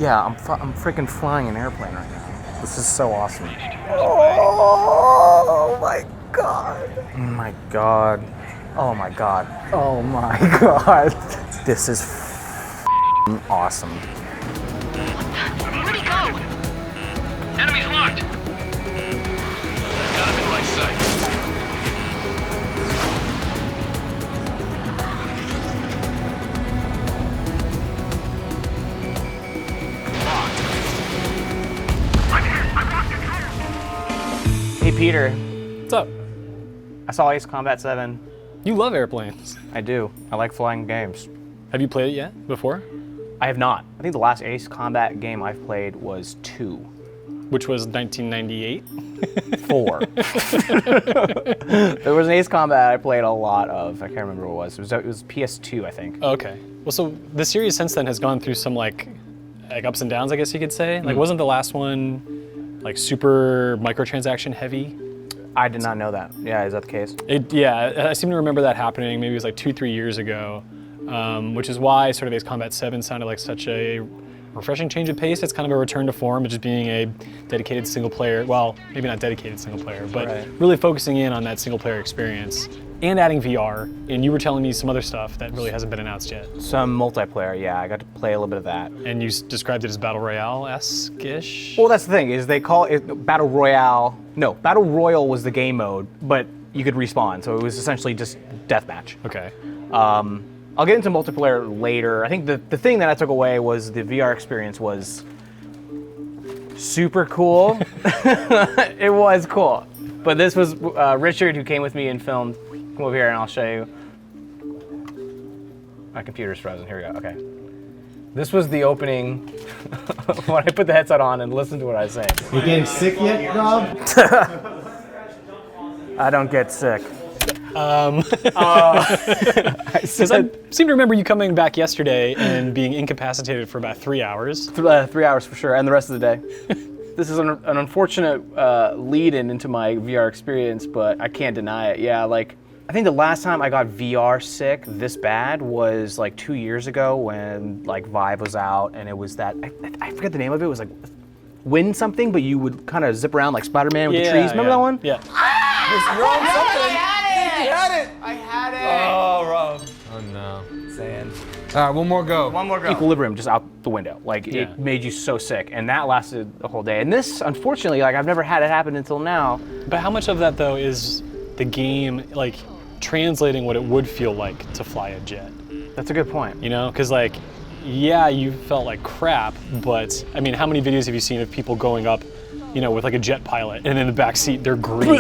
Yeah, I'm freaking flying an airplane right now. This is so awesome. Oh my god. Oh my god. Oh my god. Oh my god. This is awesome. Where'd he go? Enemy's locked. Got him in my sight. Hey Peter, What's up? I saw Ace Combat 7. You love airplanes. I do. I like flying games. Have you played it yet before? I have not. I think the last Ace Combat game I've played was 2. Which was 1998? 4. There was an Ace Combat I played a lot of. I can't remember what it was. It was PS2, I think. Okay. Well, so the series since then has gone through some like ups and downs, I guess you could say. Like, wasn't the last one like super microtransaction heavy? I did not know that. Yeah, is that the case? Yeah, I seem to remember that happening. Maybe it was like 2-3 years ago, which is why sort of Ace Combat 7 sounded like such a refreshing change of pace. It's kind of a return to form, just being a dedicated single player. Well, maybe not dedicated single player, but really focusing in on that single player experience and adding VR. And you were telling me some other stuff that really hasn't been announced yet. Some multiplayer, yeah. I got to play a little bit of that. And you described it as Battle Royale-esque-ish? Well, that's the thing, is they call it Battle Royale. No, Battle Royal was the game mode, but you could respawn, so it was essentially just deathmatch. Okay. I'll get into multiplayer later. I think the thing that I took away was the VR experience was super cool. It was cool. But this was Richard, who came with me and filmed. Come over here and I'll show you. My computer's frozen. Here we go. Okay. This was the opening when I put the headset on and listened to what I was saying. You getting sick yet, Rob? I don't get sick. Because I seem to remember you coming back yesterday and being incapacitated for about 3 hours. 3 hours for sure, and the rest of the day. This is an unfortunate lead-in into my VR experience, but I can't deny it. Yeah, like, I think the last time I got VR sick this bad was like 2 years ago when like Vive was out, and it was that, I forget the name of it, it was like wind something, but you would kind of zip around like Spider-Man with the trees. Remember that one? Yeah. You're on something. I had it! Oh, Rob. Oh no. Sand. All right, one more go. One more go. Equilibrium just out the window. Like, it made you so sick, and that lasted the whole day. And this, unfortunately, like, I've never had it happen until now. But how much of that, though, is the game, like, translating what it would feel like to fly a jet? That's a good point. You know? Because, like, yeah, you felt like crap, but, I mean, how many videos have you seen of people going up, you know, with like a jet pilot, and in the back seat they're green?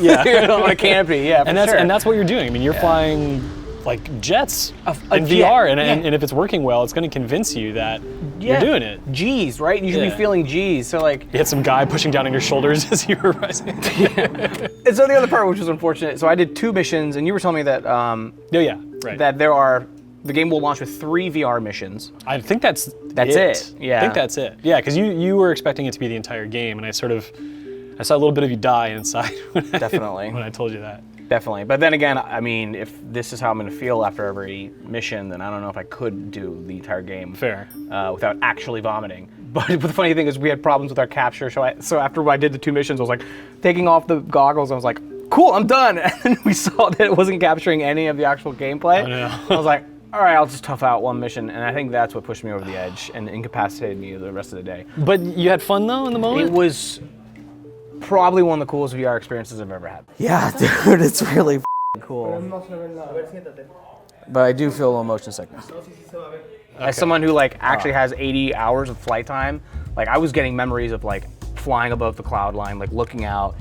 Yeah, on a canopy, yeah, and that's what you're doing. I mean, you're flying like jets in VR, and if it's working well, it's going to convince you that you're doing it. G's, right? You should be feeling G's. So like, you had some guy pushing down on your shoulders as you were rising. And so the other part, which was unfortunate, so I did 2 missions, and you were telling me that that the game will launch with 3 VR missions. I think that's it. Yeah. I think that's it. Yeah, because you were expecting it to be the entire game, and I saw a little bit of you die inside Definitely. when I told you that. Definitely. But then again, I mean, if this is how I'm going to feel after every mission, then I don't know if I could do the entire game. Fair. Without actually vomiting. But the funny thing is we had problems with our capture, so after I did the 2 missions, I was like, taking off the goggles, I was like, cool, I'm done. And then we saw that it wasn't capturing any of the actual gameplay. Oh, no. I was like, all right, I'll just tough out 1 mission, and I think that's what pushed me over the edge and incapacitated me the rest of the day. But you had fun, though, in the moment? It was probably one of the coolest VR experiences I've ever had. Yeah, dude, it's really cool. But I do feel a little motion sickness. As someone who like actually has 80 hours of flight time, like I was getting memories of like flying above the cloud line, like looking out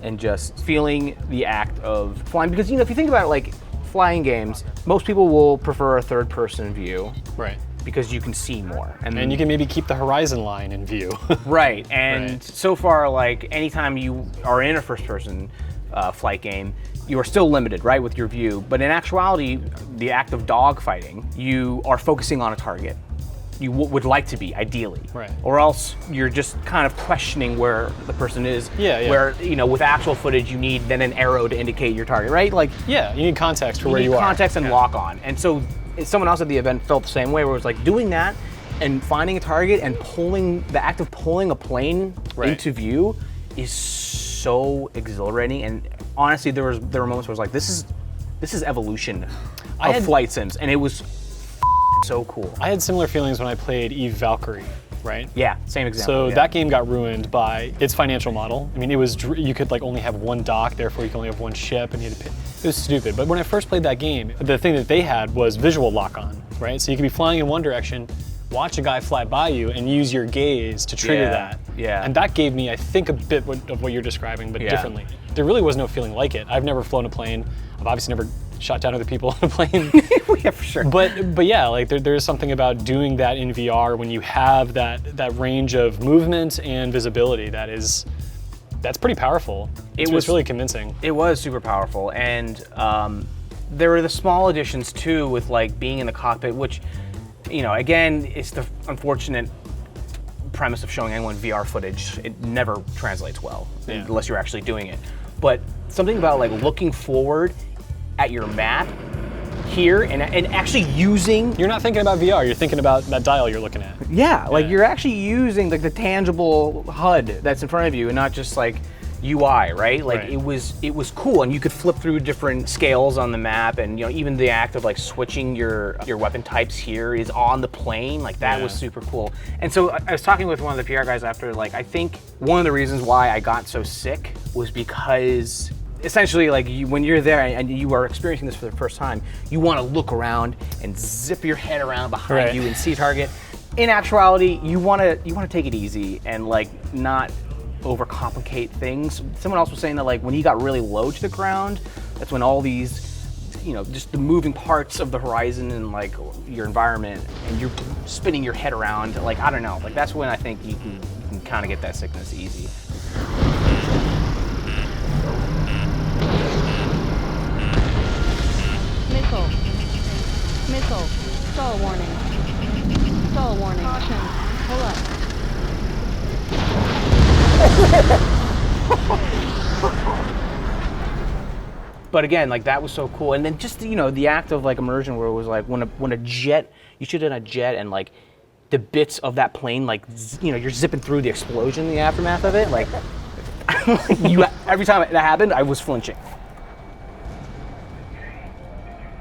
and just feeling the act of flying. Because, you know, if you think about it, like flying games, most people will prefer a third-person view. Right. Because you can see more. And you can maybe keep the horizon line in view. Right, and so far, like, anytime you are in a first-person flight game, you are still limited, right, with your view. But in actuality, the act of dogfighting, you are focusing on a target. You would like to be, ideally. Right. Or else you're just kind of questioning where the person is. Yeah. Where, you know, with actual footage, you need then an arrow to indicate your target, right? Like, yeah, you need context for where you are. You need context and lock on. And so someone else at the event felt the same way, where it was like doing that and finding a target and the act of pulling a plane Right. into view is so exhilarating. And honestly, there were moments where I was like, this is evolution of flight sims, and it was so cool. I had similar feelings when I played Eve Valkyrie, right? Yeah, same example. So yeah. that game got ruined by its financial model. I mean, you could like only have one dock, therefore you could only have one ship, and you had to pay. It was stupid. But when I first played that game, the thing that they had was visual lock-on, right? So you could be flying in one direction, watch a guy fly by you, and use your gaze to trigger Yeah, that. yeah. And that gave me, I think, a bit of what you're describing, but Yeah. differently. There really was no feeling like it. I've never flown a plane. I've obviously never shot down other people on a plane. Yeah, for sure. But yeah, like there's something about doing that in VR when you have that range of movement and visibility that's pretty powerful. It was really convincing. It was super powerful, and there were the small additions too, with like being in the cockpit, which, you know, again, it's the unfortunate premise of showing anyone VR footage. It never translates well unless you're actually doing it. But something about like looking forward at your map here and actually using. You're not thinking about VR. You're thinking about that dial you're looking at. Yeah, like you're actually using like the tangible HUD that's in front of you, and not just like UI, right? Like Right. it was cool, and you could flip through different scales on the map, and you know, even the act of like switching your weapon types here is on the plane. Like that was super cool. And so I was talking with one of the PR guys after, like I think one of the reasons why I got so sick was because essentially, like when you're there and you are experiencing this for the first time, you want to look around and zip your head around behind Right. you and see target. In actuality, you want to take it easy and like not overcomplicate things. Someone else was saying that like when you got really low to the ground, that's when all these, you know, just the moving parts of the horizon and like your environment, and you're spinning your head around. Like I don't know, like that's when I think you can kind of get that sickness easy. Missile. Stall warning. Stall warning. Caution. Pull up. But again, like that was so cool. And then just, you know, the act of like immersion where it was like when a jet, you shoot in a jet and like the bits of that plane, like, you know, you're zipping through the explosion in the aftermath of it. Like, every time that happened, I was flinching.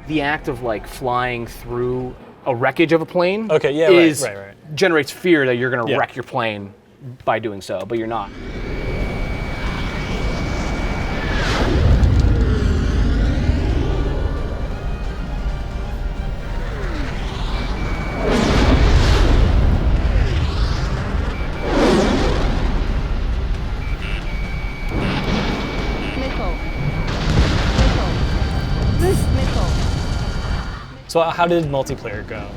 The act of like flying through a wreckage of a plane Okay, yeah, right. generates fear that you're gonna Yeah. wreck your plane by doing so, but you're not. Missile. So how did multiplayer go?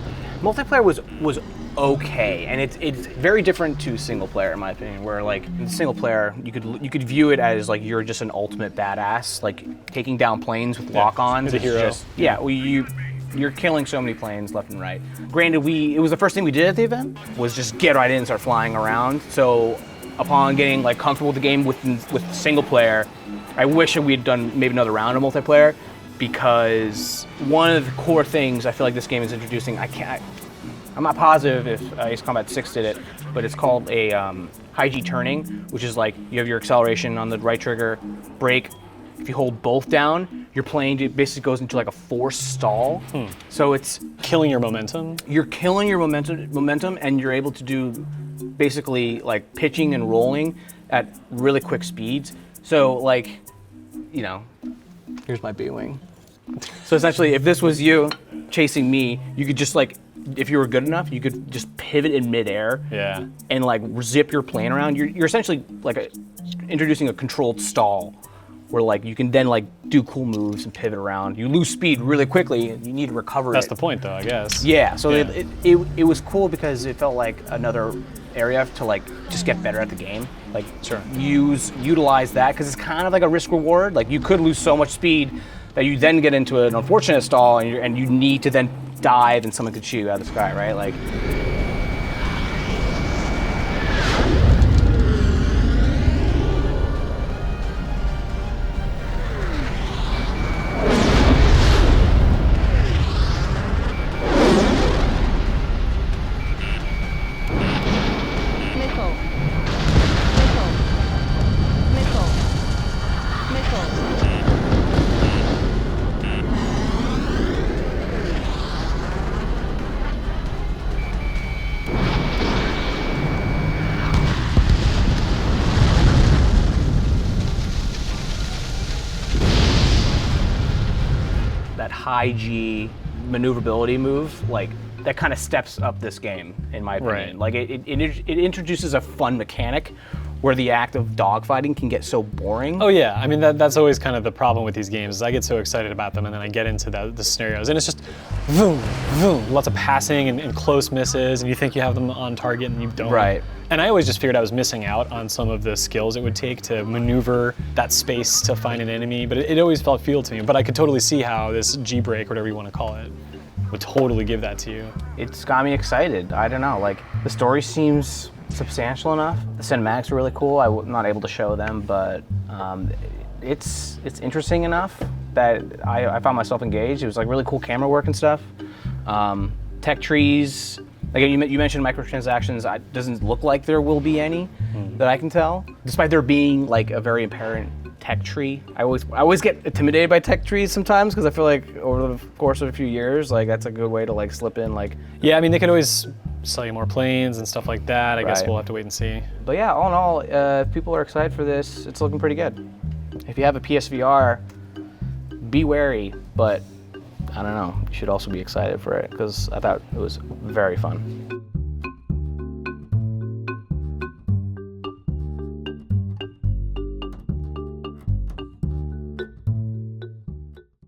Multiplayer was okay, and it's very different to single player in my opinion. Where like in single player, you could view it as like you're just an ultimate badass, like taking down planes with lock-ons. you're the hero. Well, you're killing so many planes left and right. Granted, it was the first thing we did at the event was just get right in and start flying around. So upon getting like comfortable with the game with single player, I wish that we had done maybe another round of multiplayer, because one of the core things I feel like this game is introducing, I'm not positive if Ace Combat 6 did it, but it's called a high G turning, which is like you have your acceleration on the right trigger, brake. If you hold both down, your plane basically goes into like a forced stall. So it's Killing your momentum? you're killing your momentum, and you're able to do basically like pitching and rolling at really quick speeds. So like, you know, here's my B-wing. So essentially, if this was you chasing me, you could just like, if you were good enough, you could just pivot in midair Yeah. and like zip your plane around. You're essentially like introducing a controlled stall, where like you can then like do cool moves and pivot around. You lose speed really quickly, and you need to recover That's it. the point though, I guess. Yeah, so Yeah. it was cool because it felt like another area to like just get better at the game. Like Sure. utilize that, because it's kind of like a risk reward. Like you could lose so much speed that you then get into an unfortunate stall, and you need to then dive, and someone could shoot you out of the sky, right? Like. high G maneuverability move, like that kind of steps up this game, in my opinion. Right. Like it introduces a fun mechanic where the act of dogfighting can get so boring. Oh yeah, I mean that's always kind of the problem with these games. Is I get so excited about them and then I get into the scenarios and it's just boom, boom, lots of passing and close misses, and you think you have them on target and you don't. Right. And I always just figured I was missing out on some of the skills it would take to maneuver that space to find an enemy, but it always felt field to me. But I could totally see how this G-break, whatever you want to call it, would totally give that to you. It's got me excited. I don't know, like the story seems substantial enough. The cinematics are really cool. I'm not able to show them, but it's interesting enough that I found myself engaged. It was like really cool camera work and stuff. Tech trees. Like you mentioned microtransactions. It doesn't look like there will be any that I can tell, despite there being like a very apparent tech tree. I always get intimidated by tech trees sometimes because I feel like over the course of a few years, like that's a good way to like slip in like. Yeah, I mean they could always sell you more planes and stuff like that. I guess Right. we'll have to wait and see. But yeah, all in all, if people are excited for this, it's looking pretty good. If you have a PSVR, be wary, but I don't know, you should also be excited for it because I thought it was very fun.